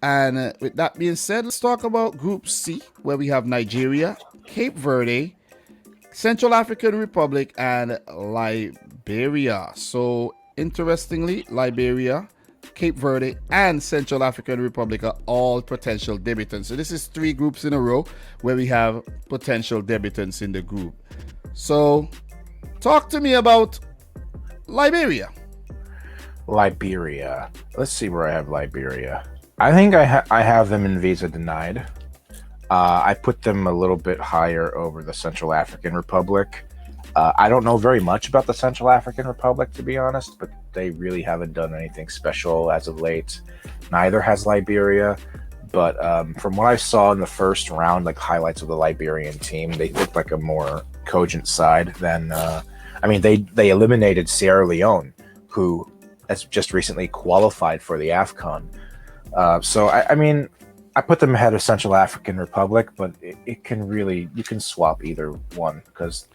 And with that being said, let's talk about Group C, where we have Nigeria, Cape Verde, Central African Republic, and Liberia. So, interestingly, Liberia, Cape Verde, and Central African Republic are all potential debutants. So, this is 3 groups in a row where we have potential debutants in the group. So, talk to me about Liberia. Liberia. Let's see where I have Liberia. I think I have them in visa denied. I put them a little bit higher over the Central African Republic. I don't know very much about the Central African Republic, to be honest, but they really haven't done anything special as of late. Neither has Liberia, but from what I saw in the first round, like highlights of the Liberian team, they looked like a more cogent side than. They eliminated Sierra Leone, who has just recently qualified for the AFCON. I put them ahead of Central African Republic, but you can swap either one because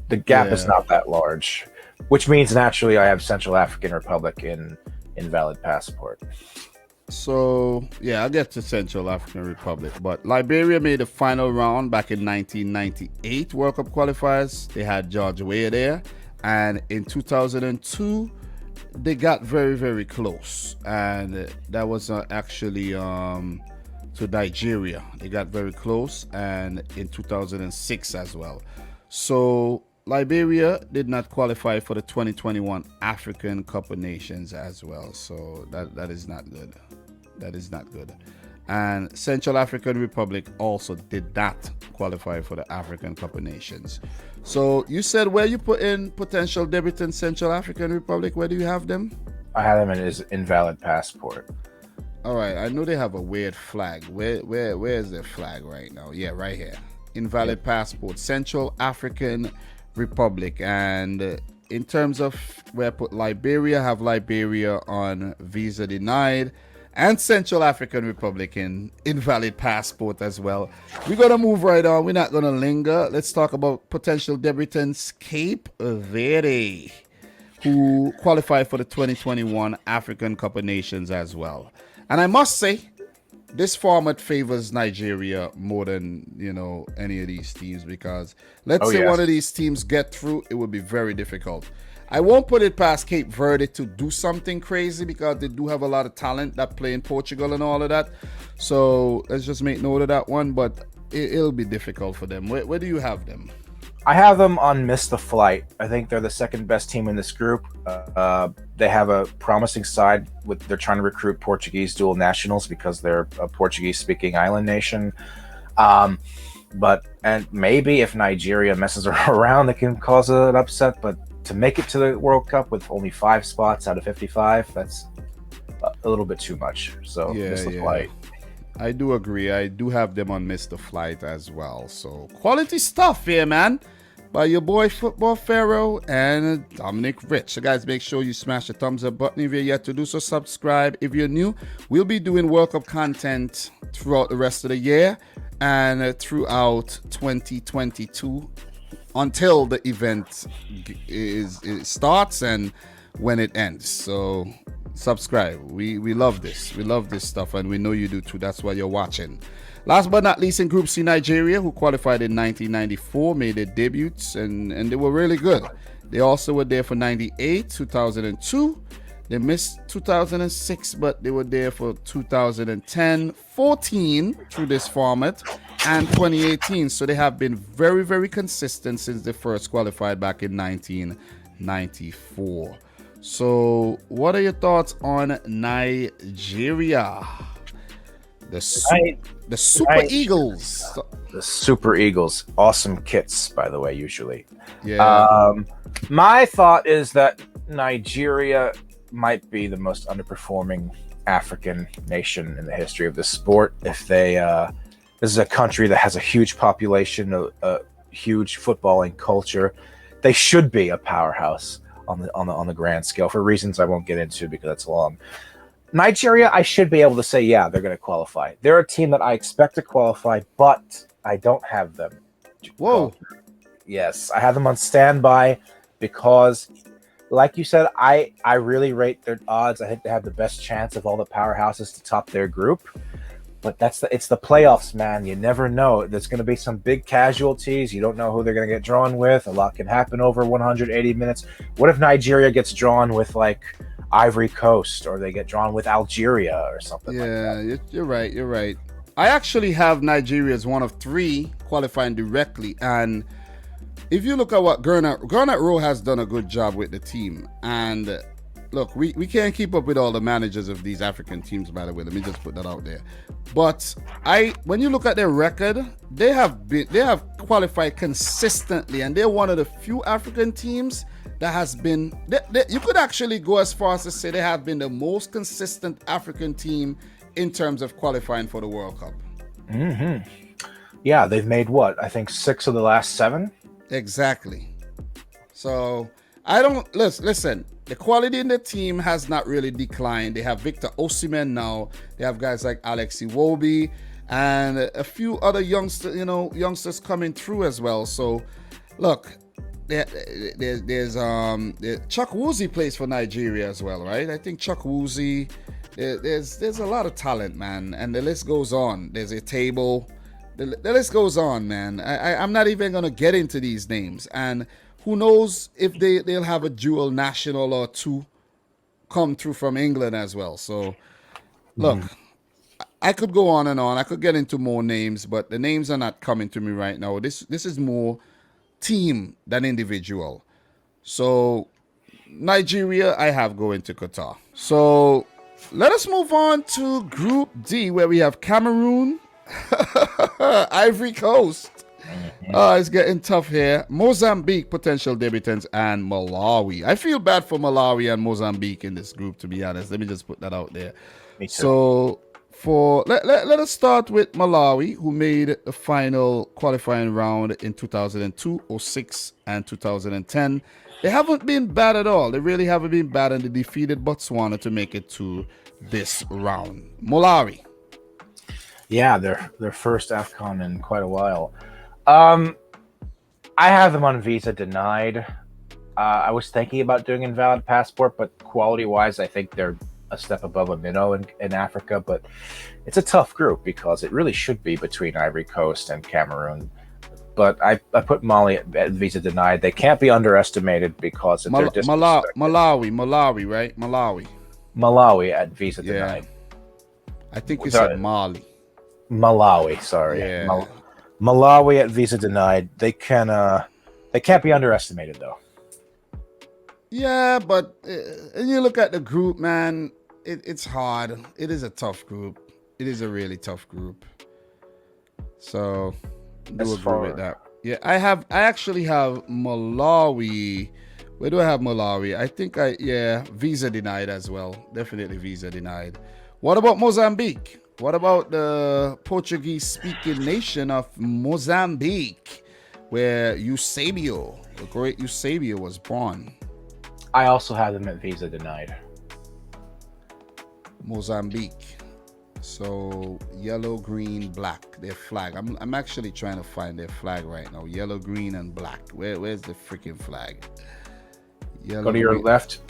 the gap is not that large, which means naturally I have Central African Republic in invalid passport. So, I'll get to Central African Republic. But Liberia made the final round back in 1998 World Cup qualifiers. They had George Weah there. And in 2002, they got very, very close. And that was actually to Nigeria. They got very close. And in 2006 as well. So, Liberia did not qualify for the 2021 African Cup of Nations as well. So, that is not good. That is not good. And Central African Republic also did not qualify for the African Cup of Nations. So you said where you put in potential debutants Central African Republic, where do you have them? I have them in his invalid passport. All right, I know they have a weird flag. Where is their flag right now? Yeah, right here. Invalid passport, Central African Republic. And in terms of where I put Liberia, I have Liberia on visa denied. And Central African Republic in invalid passport as well. We're going to move right on. We're not going to linger. Let's talk about potential debutants Cape Verde, who qualified for the 2021 African Cup of Nations as well. And I must say, this format favors Nigeria more than, any of these teams, because let's say one of these teams get through, it would be very difficult. I won't put it past Cape Verde to do something crazy because they do have a lot of talent that play in Portugal and all of that. So let's just make note of that one, but it'll be difficult for them. Where do you have them? I have them on Miss the Flight. I think they're the second best team in this group. They have a promising side. They're trying to recruit Portuguese dual nationals because they're a Portuguese-speaking island nation. And maybe if Nigeria messes around, they can cause an upset, but to make it to the World Cup with only 5 spots out of 55, that's a little bit too much. So Miss the Flight. I do agree. I do have them on Miss the Flight as well. So quality stuff here, man. By your boy Football Pharoah and Dominic Rich. So guys, make sure you smash the thumbs up button if you're yet to do so. Subscribe if you're new. We'll be doing World Cup content throughout the rest of the year and throughout 2022. Until the event starts and when it ends. So subscribe. We love this. We love this stuff, and we know you do too. That's why you're watching. Last but not least, in Group C, Nigeria, who qualified in 1994, made their debuts, and they were really good. They also were there for 98, 2002. They missed 2006, but they were there for 2010, 14 through this format, and 2018. So they have been very, very consistent since they first qualified back in 1994. So what are your thoughts on Nigeria? The Super Eagles. The Super Eagles. Awesome kits, by the way, usually. Yeah. My thought is that Nigeria might be the most underperforming African nation in the history of this sport. If they, this is a country that has a huge population, a huge footballing culture. They should be a powerhouse on the grand scale for reasons I won't get into because it's long. Nigeria, I should be able to say, yeah, they're going to qualify. They're a team that I expect to qualify, but I don't have them. Whoa. Yes, I have them on standby because like you said, I really rate their odds. I think they have the best chance of all the powerhouses to top their group. But it's the playoffs, man. You never know. There's going to be some big casualties. You don't know who they're going to get drawn with. A lot can happen over 180 minutes. What if Nigeria gets drawn with like Ivory Coast, or they get drawn with Algeria or something like that? Yeah, you're right. You're right. I actually have Nigeria as one of 3 qualifying directly, and if you look at what Gernot Rowe has done a good job with the team, and look, we can't keep up with all the managers of these African teams, by the way. Let me just put that out there. But when you look at their record, they have qualified consistently, and they're one of the few African teams that has been. You could actually go as far as to say they have been the most consistent African team in terms of qualifying for the World Cup. Mm-hmm. Yeah, they've made what? I think 6 of the last 7. Exactly. So I don't listen. The quality in the team has not really declined. They have Victor Osimhen now. They have guys like Alex Iwobi and a few other youngsters coming through as well. So look, there's Chuck Woozy plays for Nigeria as well, right? I think Chuck Woozy. There's a lot of talent, man, and the list goes on. There's a table. The list goes on, man. I'm not even gonna get into these names, and who knows if they'll have a dual national or 2 come through from England as well. So, look, I could go on and on. I could get into more names, but the names are not coming to me right now. This is more team than individual. So, Nigeria, I have going to Qatar. So, let us move on to Group D, where we have Cameroon, Ivory Coast. It's getting tough here. Mozambique, potential debutants, and Malawi. I feel bad for Malawi and Mozambique in this group, to be honest. Let me just put that out there. Me too. So let us start with Malawi, who made the final qualifying round in 2002, 06, and 2010. They haven't been bad at all. They really haven't been bad, and they defeated Botswana to make it to this round. Malawi. Yeah, their first AFCON in quite a while. I have them on visa denied. I was thinking about doing invalid passport, but quality-wise, I think they're a step above a minnow in Africa. But it's a tough group because it really should be between Ivory Coast and Cameroon. But I put Mali at visa denied. They can't be underestimated because of their distance. Malawi, right? Malawi at visa denied. I think you said Mali. Malawi, sorry. Yeah. Malawi at visa denied. They can't be underestimated though. Yeah, but and you look at the group, man. It's hard. It is a tough group. It is a really tough group. So I do agree with that. Yeah, I actually have Malawi. Where do I have Malawi? I think visa denied as well. Definitely visa denied. What about Mozambique? What about the Portuguese-speaking nation of Mozambique, where Eusebio, the great Eusebio, was born? I also have them at visa denied. Mozambique. So yellow, green, black. Their flag. I'm actually trying to find their flag right now. Yellow, green, and black. Where's the freaking flag? Yellow, go to your green. left,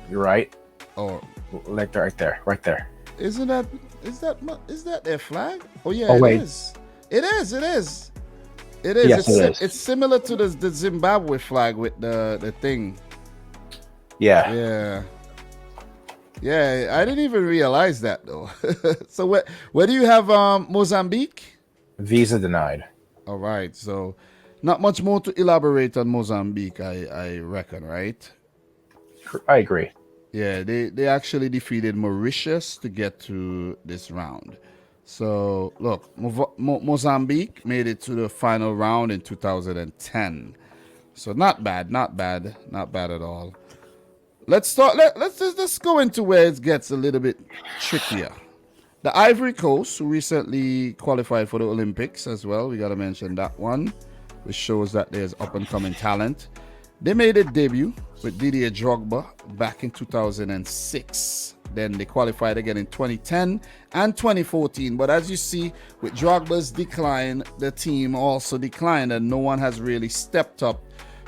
your right. Oh, like right there. Is that their flag? Oh yeah, wait. It is. Yes, it is. It's similar to the Zimbabwe flag with the thing. Yeah. Yeah, I didn't even realize that though. So where do you have Mozambique? Visa denied. All right, so not much more to elaborate on Mozambique, I reckon, right? I agree. Yeah, they actually defeated Mauritius to get to this round. So look, Mozambique made it to the final round in 2010. So not bad at all. Let's go into where it gets a little bit trickier. The Ivory Coast, who recently qualified for the Olympics as well, we got to mention that one, which shows that there's up-and-coming talent. They made a debut with Didier Drogba back in 2006. Then they qualified again in 2010 and 2014. But as you see, with Drogba's decline, the team also declined, and no one has really stepped up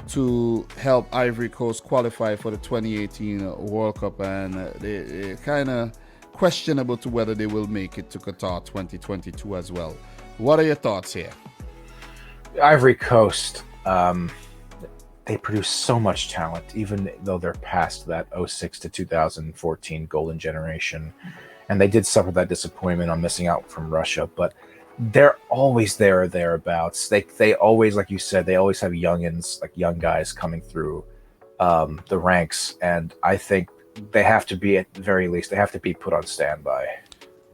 to help Ivory Coast qualify for the 2018 World Cup, and they kind of questionable to whether they will make it to Qatar 2022 as well. What are your thoughts here? Ivory Coast, they produce so much talent, even though they're past that 06 to 2014 golden generation. And they did suffer that disappointment on missing out from Russia, but they're always there or thereabouts. They always, like you said, they always have youngins, like young guys coming through the ranks. And I think they have to be, at the very least, they have to be put on standby.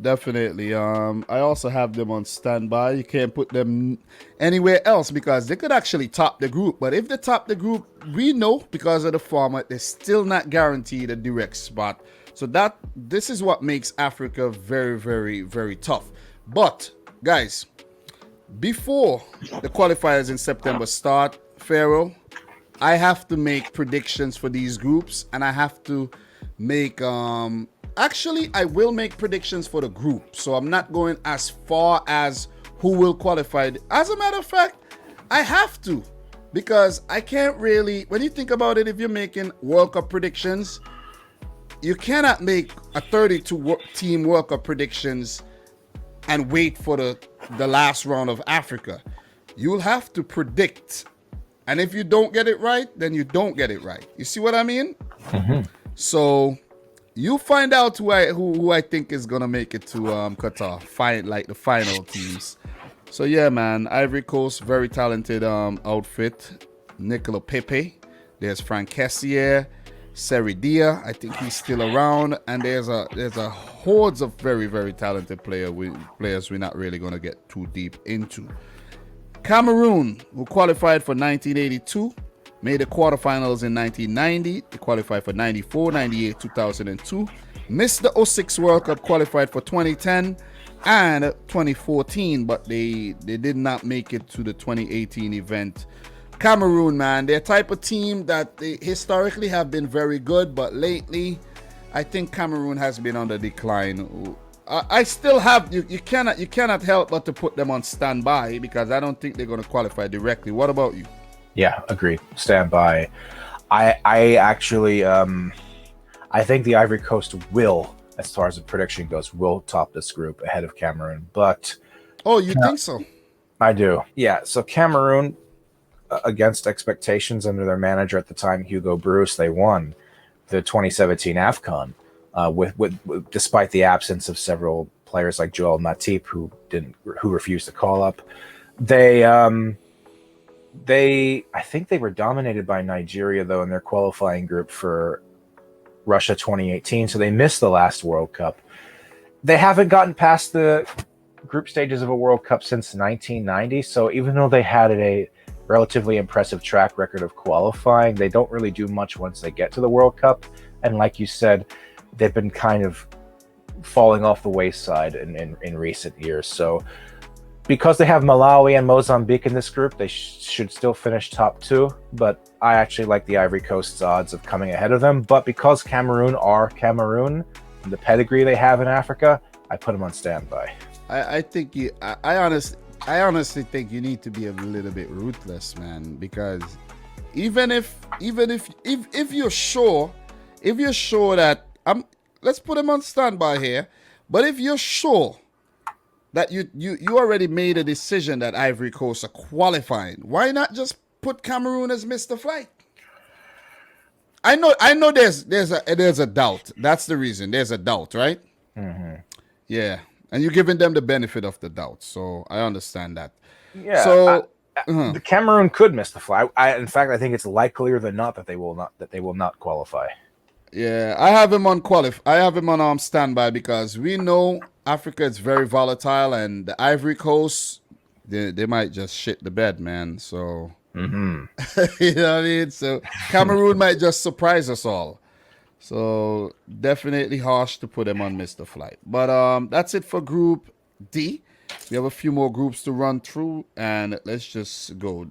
Definitely. I also have them on standby. You can't put them anywhere else because they could actually top the group. But if they top the group, we know because of the format, they're still not guaranteed a direct spot. So this is what makes Africa very, very, very tough. But guys, before the qualifiers in September start, Pharoah, I have to make predictions for these groups, and I have to make actually, I will make predictions for the group, so I'm not going as far as who will qualify. As a matter of fact, I have to, because I can't really, when you think about it, if you're making World Cup predictions, you cannot make a 32-team World Cup predictions and wait for the last round of Africa. You'll have to predict, and if you don't get it right, then you don't get it right. You see what I mean? Mm-hmm. So you find out who I think is gonna make it to Qatar, like the final teams. So yeah, man, Ivory Coast, very talented outfit. Nicola Pepe, there's Frank Kessier, Seridia, I think he's still around, and there's a hordes of very, very talented players we're not really gonna get too deep into. Cameroon, who qualified for 1982. Made the quarterfinals in 1990. They qualified for 94, 98, 2002. Missed the 06 World Cup, qualified for 2010 and 2014, but they did not make it to the 2018 event. Cameroon, man, they're type of team that they historically have been very good, but lately, I think Cameroon has been on the decline. I still have, you cannot help but to put them on standby because I don't think they're going to qualify directly. What about you? Yeah, agreed. Stand by. I actually, I think the Ivory Coast will, as far as the prediction goes, will top this group ahead of Cameroon. But oh, you think so? I do. Yeah. So Cameroon, against expectations under their manager at the time, Hugo Bruce, they won the 2017 AFCON with despite the absence of several players like Joel Matip who refused to call up. I think they were dominated by Nigeria, though, in their qualifying group for Russia 2018, so they missed the last World Cup. They haven't gotten past the group stages of a World Cup since 1990, so even though they had a relatively impressive track record of qualifying, they don't really do much once they get to the World Cup. And like you said, they've been kind of falling off the wayside in recent years. So because they have Malawi and Mozambique in this group, they should still finish top two. But I actually like the Ivory Coast's odds of coming ahead of them. But because Cameroon are Cameroon, the pedigree they have in Africa, I put them on standby. I think I honestly think you need to be a little bit ruthless, man. Because even if you're sure that let's put them on standby here. But if you're sure that you already made a decision that Ivory Coast are qualifying, why not just put Cameroon as Mr. Flight? I know there's a doubt. That's the reason. There's a doubt, right? Mm-hmm. Yeah. And you're giving them the benefit of the doubt. So I understand that. Yeah. So the Cameroon could miss the flight. In fact, I think it's likelier than not that they will not qualify. Yeah, I have him on standby because we know Africa is very volatile, and the Ivory Coast, they might just shit the bed, man. So you know what I mean? So Cameroon might just surprise us all. So definitely harsh to put them on Mr. Flight. But that's it for Group D. We have a few more groups to run through, and let's just go.